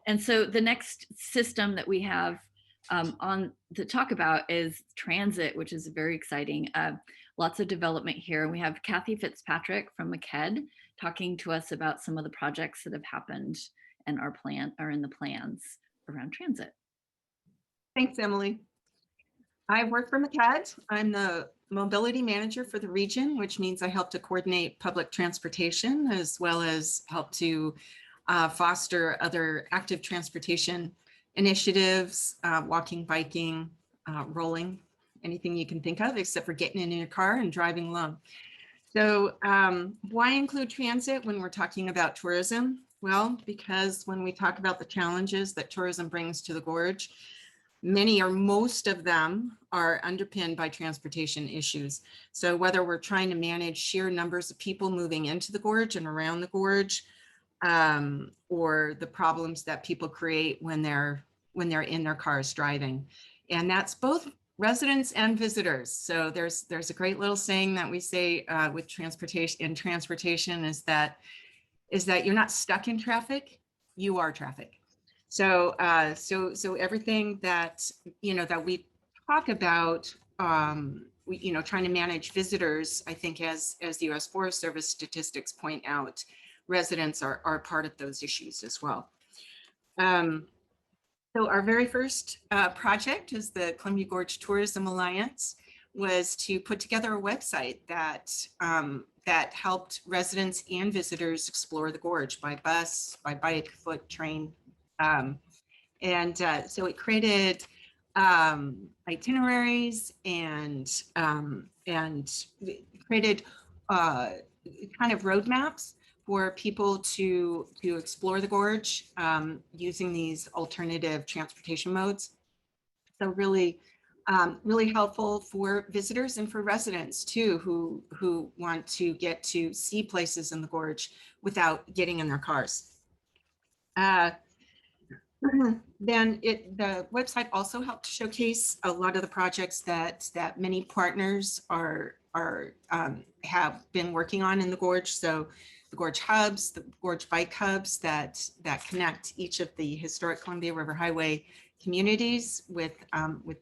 And so the next system that we have on to talk about is transit, which is very exciting. Lots of development here. We have Kathy Fitzpatrick from MCEDD talking to us about some of the projects that have happened and are in the plans around transit. Thanks, Emily. I work for MCEDD. I'm the mobility manager for the region, which means I help to coordinate public transportation as well as help to foster other active transportation initiatives, walking, biking, rolling, anything you can think of except for getting in your car and driving along. So why include transit when we're talking about tourism? Well, because when we talk about the challenges that tourism brings to the Gorge, many or most of them are underpinned by transportation issues. So whether we're trying to manage sheer numbers of people moving into the Gorge and around the Gorge, or the problems that people create when they're in their cars driving. And that's both residents and visitors. So there's a great little saying that we say with transportation is that you're not stuck in traffic, you are traffic. So so everything that that we talk about, trying to manage visitors, I think as the U.S. Forest Service statistics point out, residents are part of those issues as well. So our very first project is the Columbia Gorge Tourism Alliance, was to put together a website that that helped residents and visitors explore the gorge by bus, by bike, foot, train. So it created itineraries and created kind of roadmaps for people to explore the gorge using these alternative transportation modes. So really, really helpful for visitors and for residents too, who want to get to see places in the gorge without getting in their cars. Then the website also helped showcase a lot of the projects that many partners have been working on in the gorge. So the Gorge hubs, the Gorge bike hubs that connect each of the historic Columbia River Highway communities with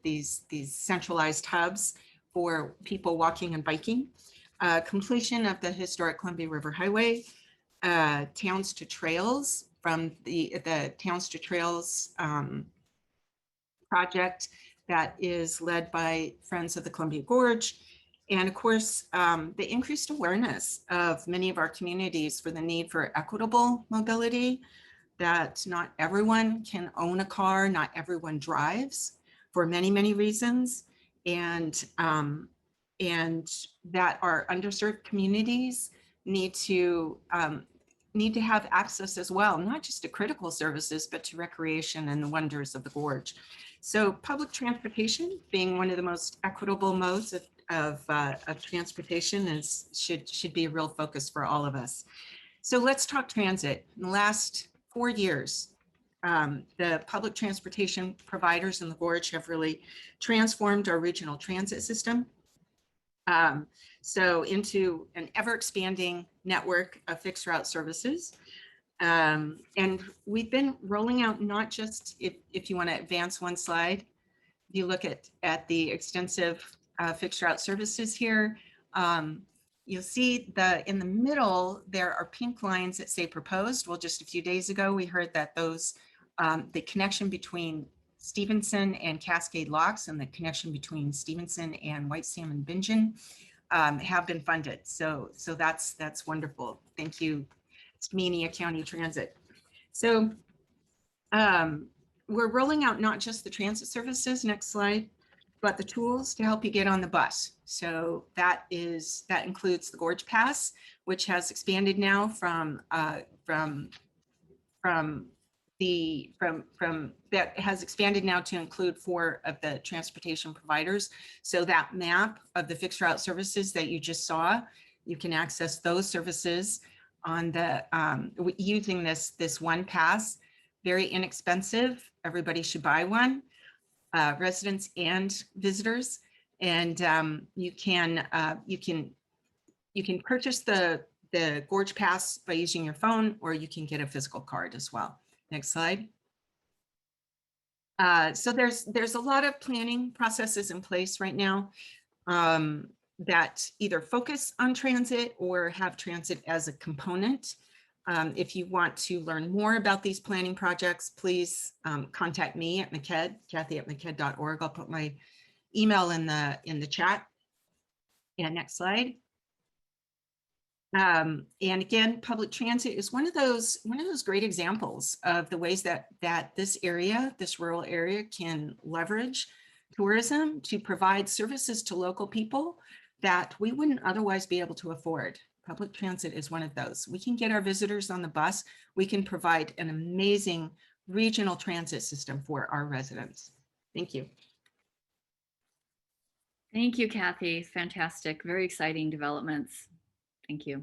these centralized hubs for people walking and biking. Completion of the historic Columbia River Highway, Towns to Trails, from the Towns to Trails project that is led by Friends of the Columbia Gorge. And of course, the increased awareness of many of our communities for the need for equitable mobility, that not everyone can own a car, not everyone drives for many, many reasons. And that our underserved communities need to have access as well, not just to critical services, but to recreation and the wonders of the gorge. So public transportation, being one of the most equitable modes of transportation, should be a real focus for all of us. So let's talk transit. In the last 4 years, the public transportation providers in the gorge have really transformed our regional transit system. So into an ever-expanding network of fixed route services. And we've been rolling out not just, if you want to advance one slide, if you look at the extensive fixed route services here, you'll see in the middle, there are pink lines that say proposed. Well, just a few days ago, we heard that those, the connection between Stevenson and Cascade Locks and the connection between Stevenson and White Salmon Bingen have been funded. So that's wonderful. Thank you, Skamania County Transit. So we're rolling out not just the transit services, next slide, but the tools to help you get on the bus. So that includes the Gorge Pass, which has expanded now that has expanded now to include 4 of the transportation providers. So that map of the fixed route services that you just saw, you can access those services on the using this one pass. Very inexpensive. Everybody should buy one, residents and visitors. And you can purchase the Gorge Pass by using your phone, or you can get a physical card as well. Next slide. So there's a lot of planning processes in place right now that either focus on transit or have transit as a component. If you want to learn more about these planning projects, please contact me at MCEDD, Kathy@MCEDD.org. I'll put my email in the chat. And next slide. And again, public transit is one of those great examples of the ways that this rural area, can leverage tourism to provide services to local people that we wouldn't otherwise be able to afford. Public transit is one of those. We can get our visitors on the bus. We can provide an amazing regional transit system for our residents. Thank you. Thank you, Kathy. Fantastic. Very exciting developments. Thank you.